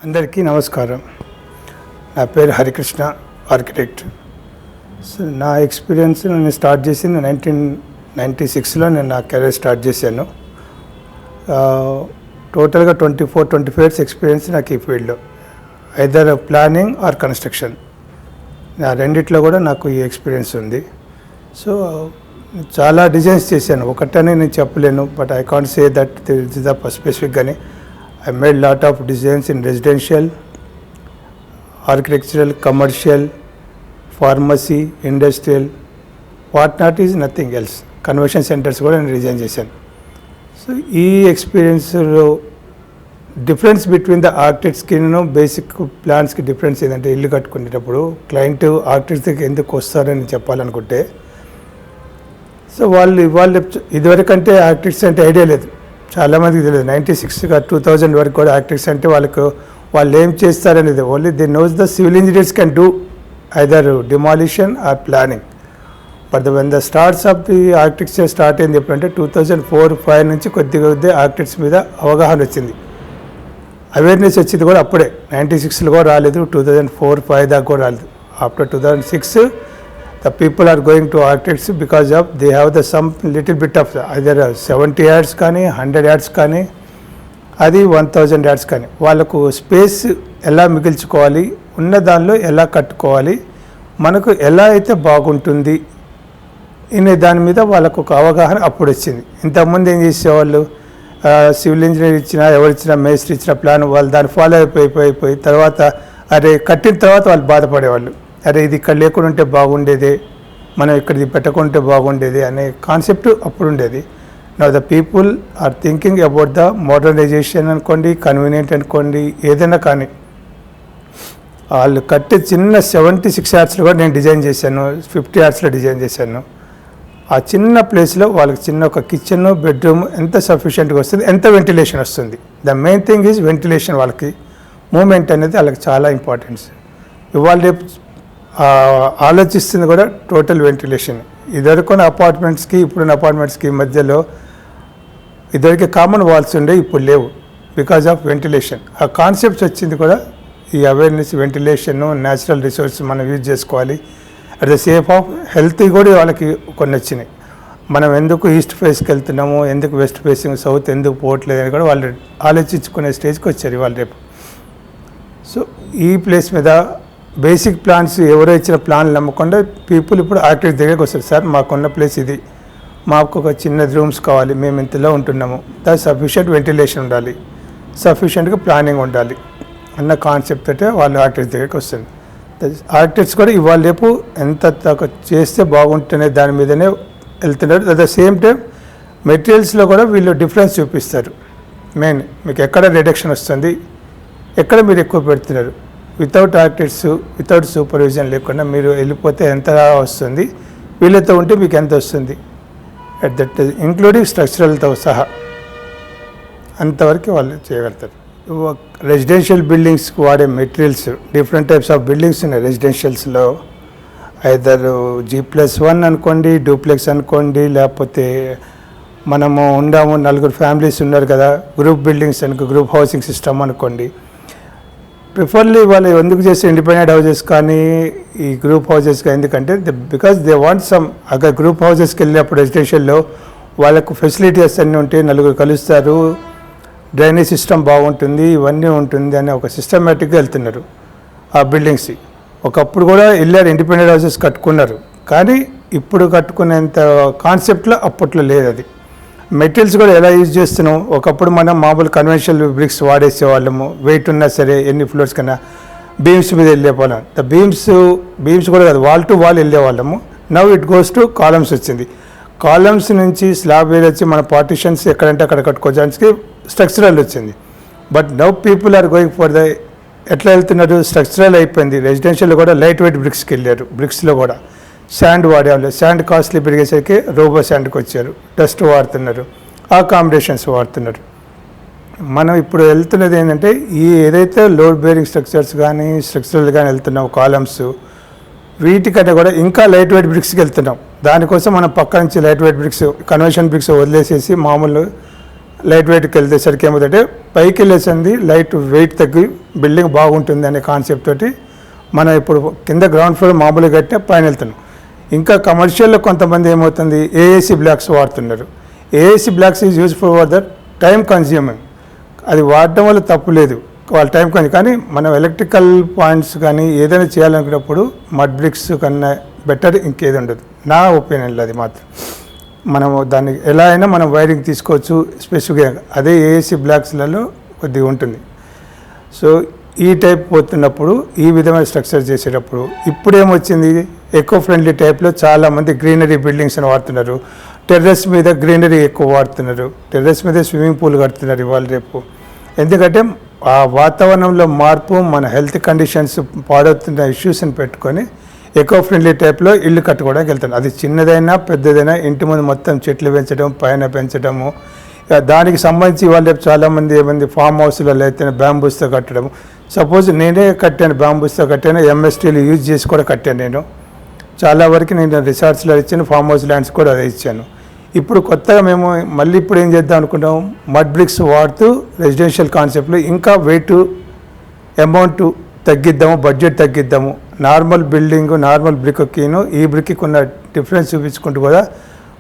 అందరికీ నమస్కారం. నా పేరు హరికృష్ణ, ఆర్కిటెక్ట్. సో నా ఎక్స్పీరియన్స్ నేను స్టార్ట్ చేసింది 1996లో నేను నా కెరీర్ స్టార్ట్ చేశాను. టోటల్గా 24-25 ఇయర్స్ ఎక్స్పీరియన్స్ నాకు ఈ ఫీల్డ్లో, ఐదర్ ప్లానింగ్ ఆర్ కన్స్ట్రక్షన్. నా రెండిట్లో కూడా నాకు ఈ ఎక్స్పీరియన్స్ ఉంది. సో చాలా డిజైన్స్ చేశాను, ఒకటనే నేను చెప్పలేను, but I can't say that this is the స్పెసిఫిక్గానే. I made lot of designs in residential, architectural, commercial, pharmacy, industrial, what not is nothing else. Convention centers కూడా నేను డిజైన్ చేశాను. సో ఈ ఎక్స్పీరియన్స్లో డిఫరెన్స్ బిట్వీన్ ద ఆర్కిటెక్ట్స్కి basic ప్లాన్స్కి difference ఏంటంటే, ఇల్లు కట్టుకునేటప్పుడు క్లయింట్ ఆర్కిటెక్ట్స్ దగ్గర ఎందుకు వస్తారని చెప్పాలనుకుంటే, సో వాళ్ళు ఇదివరకంటే ఆర్కిటెక్ట్స్ అంటే ఐడియా లేదు, చాలామందికి తెలియదు. 96-2000 వరకు కూడా ఆర్కిటెక్ట్స్ అంటే వాళ్ళు ఏం చేస్తారనేది only they knows the civil engineers can do either demolition or planning. But when the starts of the architecture start అయింది ఎప్పుడంటే 2004-05 నుంచి కొద్దిగా ఆర్కిటెక్ట్స్ మీద అవగాహన వచ్చింది, అవేర్నెస్ వచ్చింది కూడా అప్పుడే. 96లో కూడా రాలేదు, 2004-05 దాకా కూడా రాలేదు. After 2006 the people are going to architects because of they have the some little bit of either 70 yards కానీ 100 yards కానీ అది 1000 yards కానీ వాళ్ళకు స్పేస్ ఎలా మిగిల్చుకోవాలి, ఉన్న దానిలో ఎలా కట్టుకోవాలి, మనకు ఎలా అయితే బాగుంటుంది అనే దాని మీద వాళ్ళకు ఒక అవగాహన అప్పుడు వచ్చింది. ఇంతకుముందు ఏం చేసేవాళ్ళు, సివిల్ ఇంజనీర్ ఇచ్చినా ఎవరిచ్చినా మేస్త్రి ఇచ్చిన ప్లాన్ వాళ్ళు దాన్ని ఫాలో అయిపోయి తర్వాత అరే కట్టిన తర్వాత వాళ్ళు బాధపడేవాళ్ళు, అరే ఇది ఇక్కడ లేకుండా ఉంటే బాగుండేది, మనం ఇక్కడిది పెట్టకుంటే బాగుండేది అనే కాన్సెప్ట్ అప్పుడు ఉండేది. Now the people are thinking about the modernisation అనుకోండి, కన్వీనియంట్ అనుకోండి, ఏదైనా కానీ. వాళ్ళు కట్టే చిన్న 76 yardsలో కూడా నేను డిజైన్ చేశాను, 50 yardsలో డిజైన్ చేశాను. ఆ చిన్న ప్లేస్లో వాళ్ళకి చిన్న ఒక కిచెన్, బెడ్రూమ్ ఎంత సఫిషియెంట్గా వస్తుంది, ఎంత వెంటిలేషన్ వస్తుంది. The main thing is ventilation. వాళ్ళకి మూమెంట్ అనేది వాళ్ళకి చాలా ఇంపార్టెన్స్. ఇవాళ రేపు ఆలోచిస్తుంది కూడా టోటల్ వెంటిలేషన్. ఇదివరకున్న అపార్ట్మెంట్స్కి ఇప్పుడున్న అపార్ట్మెంట్స్కి మధ్యలో ఇదివరకు కామన్ వాల్స్ ఉండే, ఇప్పుడు లేవు బికాజ్ ఆఫ్ వెంటిలేషన్. ఆ కాన్సెప్ట్స్ వచ్చింది కూడా ఈ అవేర్నెస్, వెంటిలేషన్, న్యాచురల్ రిసోర్స్ మనం యూజ్ చేసుకోవాలి. At the safe of health కూడా వాళ్ళకి కొన్ని వచ్చినాయి. మనం ఎందుకు ఈస్ట్ ఫేస్కి వెళ్తున్నాము, ఎందుకు వెస్ట్ ఫేసింగ్, సౌత్ ఎందుకు పోవట్లేదు అని కూడా వాళ్ళు ఆలోచించుకునే స్టేజ్కి వచ్చారు ఇవాళ రేపు. సో ఈ ప్లేస్ మీద బేసిక్ ప్లాన్స్ ఎవరో ఇచ్చిన ప్లాన్లు నమ్మకుండా పీపుల్ ఇప్పుడు ఆర్కిటెక్ట్ దగ్గరికి వస్తారు. సార్ మాకున్న ప్లేస్ ఇది, మాకు ఒక చిన్న రూమ్స్ కావాలి, మేము ఇంతలో ఉంటున్నాము, దాని సఫిషియెంట్ వెంటిలేషన్ ఉండాలి, సఫిషియెంట్గా ప్లానింగ్ ఉండాలి అన్న కాన్సెప్ట్ అయితే వాళ్ళు ఆర్కిటెక్ట్ దగ్గరికి వస్తుంది. ఆర్కిటెక్ట్స్ కూడా ఇవాళ రేపు ఎంత చేస్తే బాగుంటుందనే దాని మీదనే వెళ్తున్నారు. అట్ ద సేమ్ టైం మెటీరియల్స్లో కూడా వీళ్ళు డిఫరెన్స్ చూపిస్తారు. మెయిన్ మీకు ఎక్కడ రిడక్షన్ వస్తుంది, ఎక్కడ మీరు ఎక్కువ పెడుతున్నారు. వితౌట్ ఆర్కిటెక్ట్స్, వితౌట్ సూపర్విజన్ లేకుండా మీరు వెళ్ళిపోతే ఎంత వస్తుంది, వీళ్ళతో ఉంటే మీకు ఎంత వస్తుంది, అట్ దట్ ఇంక్లూడింగ్ స్ట్రక్చరల్తో సహా అంతవరకు వాళ్ళు చేయగలుగుతారు. రెసిడెన్షియల్ బిల్డింగ్స్కి వాడే materials, different types of buildings ఉన్నాయి రెసిడెన్షియల్స్లో. ఐదర్ G+1 అనుకోండి, డూప్లెక్స్ అనుకోండి, లేకపోతే మనము ఉండాము 4 ఫ్యామిలీస్ ఉన్నారు కదా, గ్రూప్ బిల్డింగ్స్ అనుకో, గ్రూప్ హౌసింగ్ సిస్టమ్ అనుకోండి. ప్రిఫర్లీ వాళ్ళు ఎందుకు చేస్తే ఇండిపెండెంట్ హౌజెస్ కానీ ఈ గ్రూప్ హౌజెస్ కానీ, ఎందుకంటే బికాజ్ దే వాంట్ సమ్. అక్కడ గ్రూప్ హౌజెస్కి వెళ్ళినప్పుడు రెసిడెన్షియల్లో వాళ్ళకు ఫెసిలిటీస్ అన్నీ ఉంటాయి, 4 కలుస్తారు, డ్రైనేజ్ సిస్టమ్ బాగుంటుంది, ఇవన్నీ ఉంటుంది అని ఒక సిస్టమేటిక్గా వెళ్తున్నారు ఆ బిల్డింగ్స్. ఒకప్పుడు కూడా వెళ్ళారు, ఇండిపెండెంట్ హౌసెస్ కట్టుకున్నారు, కానీ ఇప్పుడు కట్టుకునేంత కాన్సెప్ట్లో అప్పట్లో లేదు. అది మెటీరియల్స్ కూడా ఎలా యూజ్ చేస్తున్నాం, ఒకప్పుడు మనం మామూలు కన్వెన్షనల్ బ్రిక్స్ వాడేసేవాళ్ళము, వెయిట్ ఉన్నా సరే ఎన్ని ఫ్లోర్స్ కన్నా బీమ్స్ మీద వెళ్ళేవాళ్ళం. ద బీమ్స్ కూడా కాదు, వాల్ టు వాల్ వెళ్ళేవాళ్ళము. Now it goes to columns వచ్చింది. కాలమ్స్ నుంచి స్లాబ్ వేలు వచ్చి మన పార్టిషన్స్ ఎక్కడంటే అక్కడ కట్టుకోవడానికి స్ట్రక్చరల్ వచ్చింది. But now people are going for the ఎట్లా వెళ్తున్నారు, స్ట్రక్చరల్ అయిపోయింది. రెసిడెన్షియల్ కూడా లైట్ వెయిట్ బ్రిక్స్కి వెళ్ళారు. బ్రిక్స్లో కూడా శాండ్ వాడేవాళ్ళు, శాండ్ కాస్ట్లీ పెరిగేసరికి రోబో శాండ్కి వచ్చారు, డస్ట్ వాడుతున్నారు, అకామిడేషన్స్ వాడుతున్నారు. మనం ఇప్పుడు వెళ్తున్నది ఏంటంటే ఈ ఏదైతే లోడ్ బేరింగ్ స్ట్రక్చర్స్ కానీ స్ట్రక్చరల్ కానీ వెళ్తున్నాం, కాలమ్స్, వీటికంటే కూడా ఇంకా లైట్ వెయిట్ బ్రిక్స్కి వెళ్తున్నాం. దానికోసం మనం పక్క నుంచి light weight bricks, convention bricks వదిలేసేసి మామూలు లైట్ వెయిట్కి వెళ్తేసరికి ఏమవుతుందంటే పైకి వెళ్ళేసింది లైట్ వెయిట్ తగ్గి బిల్డింగ్ బాగుంటుంది అనే కాన్సెప్ట్ తోటి మనం ఇప్పుడు కింద గ్రౌండ్ ఫ్లోర్ మామూలుగా కట్టే పైన వెళ్తున్నాం. ఇంకా కమర్షియల్లో కొంతమంది ఏమవుతుంది ఏఏసీ బ్లాక్స్ వాడుతున్నారు. AAC blocks is useful for the time consuming. అది వాడటం వల్ల తప్పు లేదు, వాళ్ళ టైం కానీ మనం ఎలక్ట్రికల్ పాయింట్స్ కానీ ఏదైనా చేయాలనుకున్నప్పుడు మడ్ బ్రిక్స్ కన్నా బెటర్ ఇంకేది ఉండదు నా ఒపీనియన్లో. అది మాత్రం మనము దాన్ని ఎలా అయినా మనం వైరింగ్ తీసుకోవచ్చు స్పెసిఫిక్గా. అదే ఏఏసీ బ్లాక్స్లలో కొద్దిగా ఉంటుంది. సో ఈ టైప్ పోతున్నప్పుడు ఈ విధమైన స్ట్రక్చర్ చేసేటప్పుడు ఇప్పుడు ఏమొచ్చింది ఎకో ఫ్రెండ్లీ టైప్లో చాలామంది గ్రీనరీ బిల్డింగ్స్ అని వాడుతున్నారు. టెర్రస్ మీద గ్రీనరీ ఎక్కువ వాడుతున్నారు. టెర్రస్ మీద స్విమ్మింగ్ పూల్ కడుతున్నారు ఇవాళ రేపు. ఎందుకంటే ఆ వాతావరణంలో మార్పు, మన హెల్త్ కండిషన్స్ పాడవుతున్న ఇష్యూస్ని పెట్టుకొని ఎకో ఫ్రెండ్లీ టైప్లో ఇల్లు కట్టుకోవడానికి వెళ్తాను. అది చిన్నదైనా పెద్దదైనా ఇంటి ముందు మొత్తం చెట్లు పెంచడం, పైన పెంచడము. దానికి సంబంధించి వాళ్ళు చాలామంది ఏమంది ఫామ్ హౌస్లలో అయితే బ్యాంబూస్తో కట్టడం. సపోజ్ నేనే కట్టాను, బ్యాంబూస్తో కట్టాను, ఎంఎస్టీలు యూజ్ చేసి కూడా కట్టాను. నేను చాలా వరకు నేను రిసార్ట్స్లో ఇచ్చాను, ఫామ్ హౌస్ ల్యాండ్స్ కూడా అదే ఇచ్చాను. ఇప్పుడు కొత్తగా మేము మళ్ళీ ఇప్పుడు ఏం చేద్దాం అనుకుంటాం, మడ్ బ్రిక్స్ వాడుతూ రెసిడెన్షియల్ కాన్సెప్ట్లో ఇంకా వెయిట్ అమౌంట్ తగ్గిద్దాము, బడ్జెట్ తగ్గిద్దాము. నార్మల్ బిల్డింగ్, నార్మల్ బ్రిక్కిను ఈ బ్రిక్కి ఉన్న డిఫరెన్స్ చూపించుకుంటూ కూడా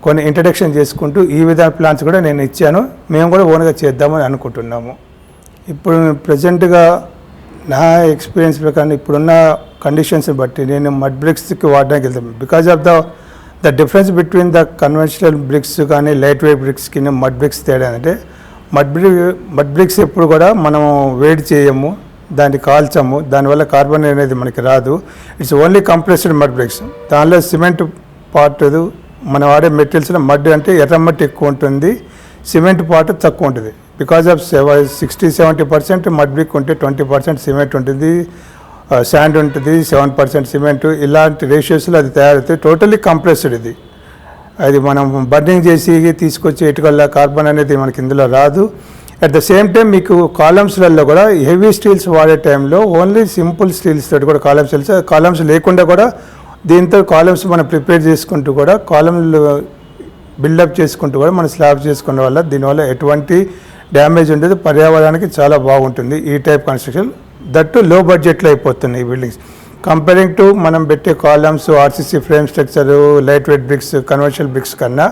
కొన్ని ఇంట్రడక్షన్ చేసుకుంటూ ఈ విధంగా ప్లాన్స్ కూడా నేను ఇచ్చాను. మేము కూడా ఓన్గా చేద్దామని అనుకుంటున్నాము. ఇప్పుడు ప్రజెంట్గా నా ఎక్స్పీరియన్స్ ప్రకారం ఇప్పుడున్న కండిషన్స్ని బట్టి నేను మడ్ బ్రిక్స్కి వాడడానికి వెళ్తాను. Because of the difference between the conventional bricks కానీ లైట్ వెయిట్ బ్రిక్స్కి మడ్ బ్రిక్స్ తేడా అంటే మడ్ బ్రిక్స్ ఎప్పుడు కూడా మనము వేడి చేయము, దాన్ని కాల్చము, దానివల్ల కార్బన్ అనేది మనకి రాదు. It's only compressed mud bricks. దానిలో సిమెంట్ పార్ట్ మనం వాడే మెటీరియల్స్లో మడ్ అంటే ఎర్రమట్టి ఎక్కువ ఉంటుంది, సిమెంట్ పార్ట్ తక్కువ ఉంటుంది. బికాజ్ ఆఫ్ 60-70% మడ్ బ్రిక్ ఉంటే 20% సిమెంట్ ఉంటుంది, శాండ్ ఉంటుంది, 7% సిమెంట్. ఇలాంటి రేషియోస్లో అది తయారవుతుంది. టోటల్లీ కంప్రెస్డ్ ఇది. అది మనం బర్నింగ్ చేసి తీసుకొచ్చి ఇటుకల్లా కార్బన్ అనేది మనకి ఇందులో రాదు. అట్ ద సేమ్ టైం మీకు కాలమ్స్లలో కూడా హెవీ స్టీల్స్ వాడే టైంలో ఓన్లీ సింపుల్ స్టీల్స్ తోటి కూడా కాలమ్స్ లేకుండా కూడా దీంతో కాలమ్స్ మనం ప్రిపేర్ చేసుకుంటూ కూడా కాలమ్లు బిల్డప్ చేసుకుంటూ కూడా మనం స్లాబ్ చేసుకునే వల్ల దీనివల్ల ఎటువంటి డ్యామేజ్ ఉండదు, పర్యావరణానికి చాలా బాగుంటుంది ఈ టైప్ కన్స్ట్రక్షన్. దట్టు లో బడ్జెట్లో అయిపోతున్నాయి ఈ బిల్డింగ్స్ కంపేరింగ్ టు మనం పెట్టే columns, RCC frame structure, light weight bricks, conversional bricks కన్నా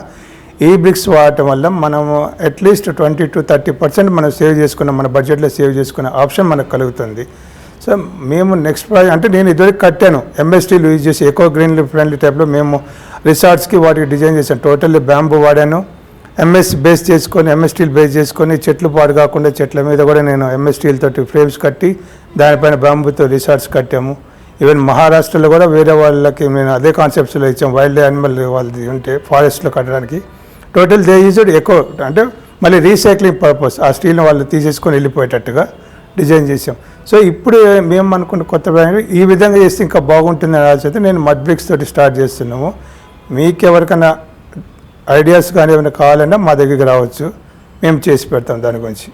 ఈ బ్రిక్స్ వాడటం వల్ల మనము అట్లీస్ట్ 20-30% మనం సేవ్ చేసుకున్న, మన బడ్జెట్లో సేవ్ చేసుకునే ఆప్షన్ మనకు కలుగుతుంది. సో మేము నెక్స్ట్ ప్రాజెక్ట్ అంటే నేను ఇదివరకు కట్టాను ఎంఎస్టీలు యూజ్ చేసి ఎకో గ్రీన్ ఫ్రెండ్లీ టైప్లో మేము రిసార్ట్స్కి వాటికి డిజైన్ చేశాను. టోటల్లీ బ్యాంబూ వాడాను, ఎంఎస్టీలు బేస్ చేసుకొని చెట్లు పాడు కాకుండా చెట్ల మీద కూడా నేను ఎంఎస్టీల్ తోటి ఫ్రేమ్స్ కట్టి దానిపైన బ్యాంబూతో రిసార్ట్స్ కట్టాము. ఈవెన్ మహారాష్ట్రలో కూడా వేరే వాళ్ళకి నేను అదే కాన్సెప్ట్స్లో ఇచ్చాము. వైల్డ్ యానిమల్ వాళ్ళది ఉంటే ఫారెస్ట్లో కట్టడానికి టోటల్ దే యూజ్డ్ ఎకో అంటే మళ్ళీ రీసైక్లింగ్ పర్పస్ ఆ స్టీల్ని వాళ్ళు తీసేసుకొని వెళ్ళిపోయేటట్టుగా డిజైన్ చేసాం. సో ఇప్పుడు మేము అనుకున్న కొత్త బ్రాండ్ ఈ విధంగా చేస్తే ఇంకా బాగుంటుంది అని ఆలోచన నేను మడ్ బ్రిక్స్ తోటి స్టార్ట్ చేస్తున్నాము. మీకు ఎవరికైనా ఐడియాస్ కానీ ఏమైనా కావాలన్నా మా దగ్గరికి రావచ్చు, మేము చేసి పెడతాం దాని గురించి.